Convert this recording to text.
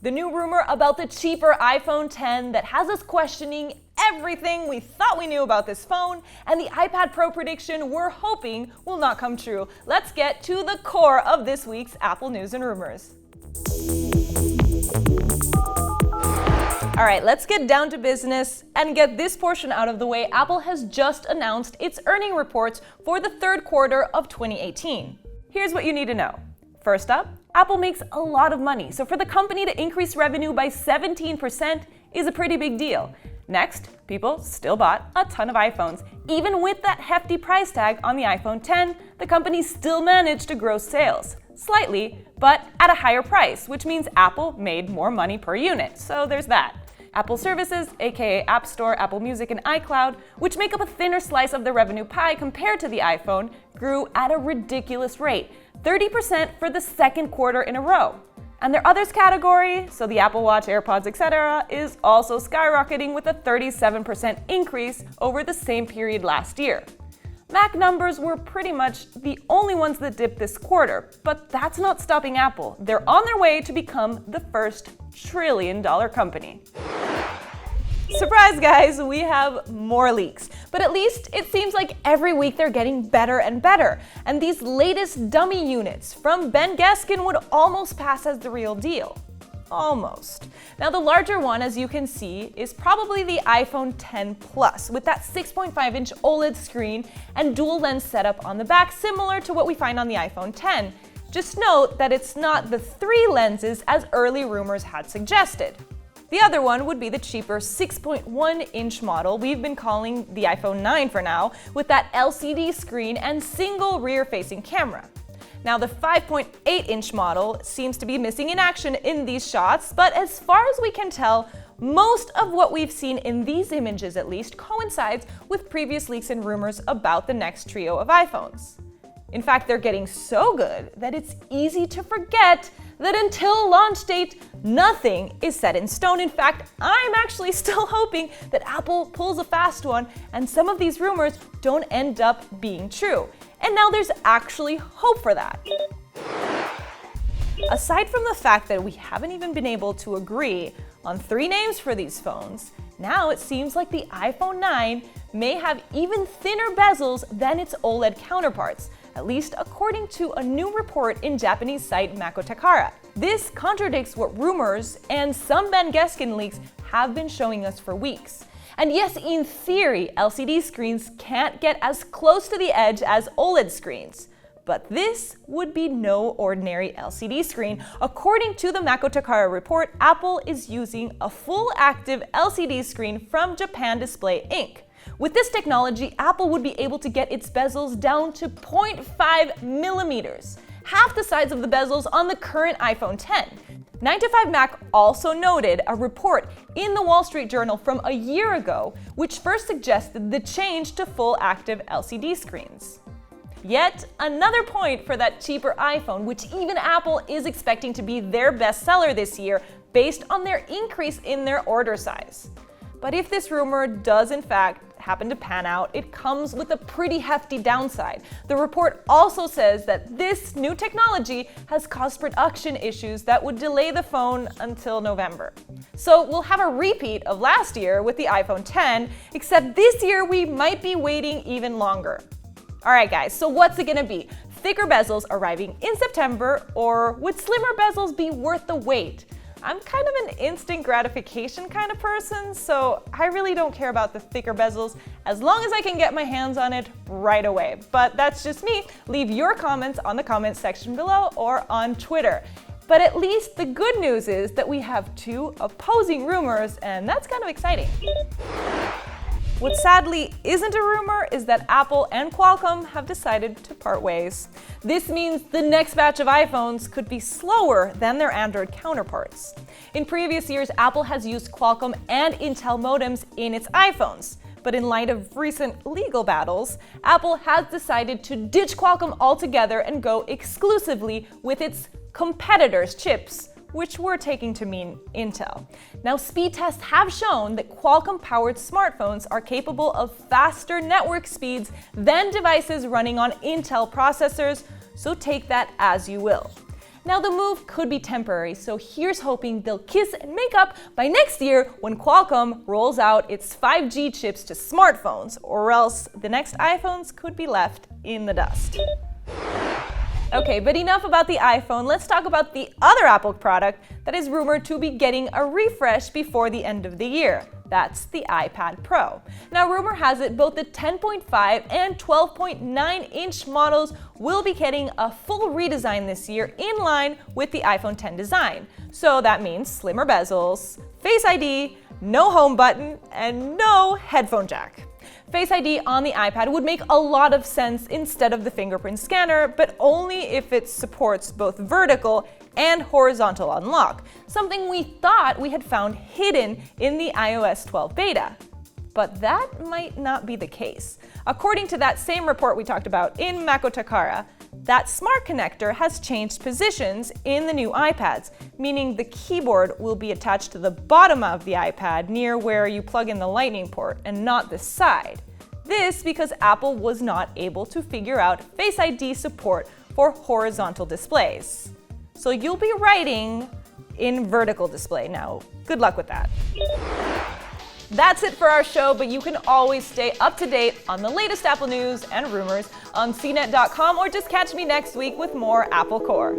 the new rumor about the cheaper iPhone X that has us questioning everything we thought we knew about this phone, and the iPad Pro prediction we're hoping will not come true. Let's get to the core of this week's Apple news and rumors. All right, let's get down to business and get this portion out of the way. Apple has just announced its earnings reports for the third quarter of 2018. Here's what you need to know. First up, Apple makes a lot of money, so for the company to increase revenue by 17% is a pretty big deal. Next, people still bought a ton of iPhones. Even with that hefty price tag on the iPhone X, the company still managed to grow sales. Slightly, but at a higher price, which means Apple made more money per unit. So there's that. Apple Services, aka App Store, Apple Music, and iCloud, which make up a thinner slice of the revenue pie compared to the iPhone, grew at a ridiculous rate, 30% for the second quarter in a row. And their others category, so the Apple Watch, AirPods, etc., is also skyrocketing with a 37% increase over the same period last year. Mac numbers were pretty much the only ones that dipped this quarter, but that's not stopping Apple. They're on their way to become the first trillion-dollar company. Surprise, guys, we have more leaks. But at least it seems like every week they're getting better and better. And these latest dummy units from Ben Gaskin would almost pass as the real deal. Almost. Now the larger one, as you can see, is probably the iPhone X Plus with that 6.5-inch OLED screen and dual lens setup on the back, similar to what we find on the iPhone X. Just note that it's not the 3 lenses as early rumors had suggested. The other one would be the cheaper 6.1-inch model we've been calling the iPhone 9 for now, with that LCD screen and single rear-facing camera. Now the 5.8-inch model seems to be missing in action in these shots, but as far as we can tell, most of what we've seen in these images at least coincides with previous leaks and rumors about the next trio of iPhones. In fact, they're getting so good that it's easy to forget that until launch date, nothing is set in stone. In fact, I'm actually still hoping that Apple pulls a fast one and some of these rumors don't end up being true. And now there's actually hope for that. Aside from the fact that we haven't even been able to agree on 3 names for these phones, now it seems like the iPhone 9 may have even thinner bezels than its OLED counterparts, at least according to a new report in Japanese site Makotakara. This contradicts what rumors and some Ben Gaskin leaks have been showing us for weeks. And yes, in theory, LCD screens can't get as close to the edge as OLED screens. But this would be no ordinary LCD screen. According to the Makotakara report, Apple is using a full active LCD screen from Japan Display Inc. With this technology, Apple would be able to get its bezels down to 0.5 millimeters, half the size of the bezels on the current iPhone X. 9to5Mac also noted a report in the Wall Street Journal from a year ago, which first suggested the change to full active LCD screens. Yet another point for that cheaper iPhone, which even Apple is expecting to be their best seller this year based on their increase in their order size. But if this rumor does in fact happen to pan out, it comes with a pretty hefty downside. The report also says that this new technology has caused production issues that would delay the phone until November. So we'll have a repeat of last year with the iPhone X, except this year we might be waiting even longer. Alright guys, so what's it gonna be? Thicker bezels arriving in September, or would slimmer bezels be worth the wait? I'm kind of an instant gratification kind of person, so I really don't care about the thicker bezels as long as I can get my hands on it right away. But that's just me. Leave your comments on the comments section below or on Twitter. But at least the good news is that we have 2 opposing rumors, and that's kind of exciting. What sadly isn't a rumor is that Apple and Qualcomm have decided to part ways. This means the next batch of iPhones could be slower than their Android counterparts. In previous years, Apple has used Qualcomm and Intel modems in its iPhones. But in light of recent legal battles, Apple has decided to ditch Qualcomm altogether and go exclusively with its competitors' chips, which we're taking to mean Intel. Now, speed tests have shown that Qualcomm-powered smartphones are capable of faster network speeds than devices running on Intel processors, so take that as you will. Now the move could be temporary, so here's hoping they'll kiss and make up by next year when Qualcomm rolls out its 5G chips to smartphones, or else the next iPhones could be left in the dust. Okay, but enough about the iPhone. Let's talk about the other Apple product that is rumored to be getting a refresh before the end of the year. That's the iPad Pro. Now, rumor has it both the 10.5 and 12.9-inch models will be getting a full redesign this year in line with the iPhone X design. So that means slimmer bezels, Face ID, no home button, and no headphone jack. Face ID on the iPad would make a lot of sense instead of the fingerprint scanner, but only if it supports both vertical and horizontal unlock, something we thought we had found hidden in the iOS 12 beta. But that might not be the case. According to that same report we talked about in Mako Takara, that smart connector has changed positions in the new iPads, meaning the keyboard will be attached to the bottom of the iPad near where you plug in the Lightning port and not the side. This because Apple was not able to figure out Face ID support for horizontal displays. So you'll be writing in vertical display. Now, good luck with that. That's it for our show, but you can always stay up to date on the latest Apple news and rumors on CNET.com, or just catch me next week with more Apple Core.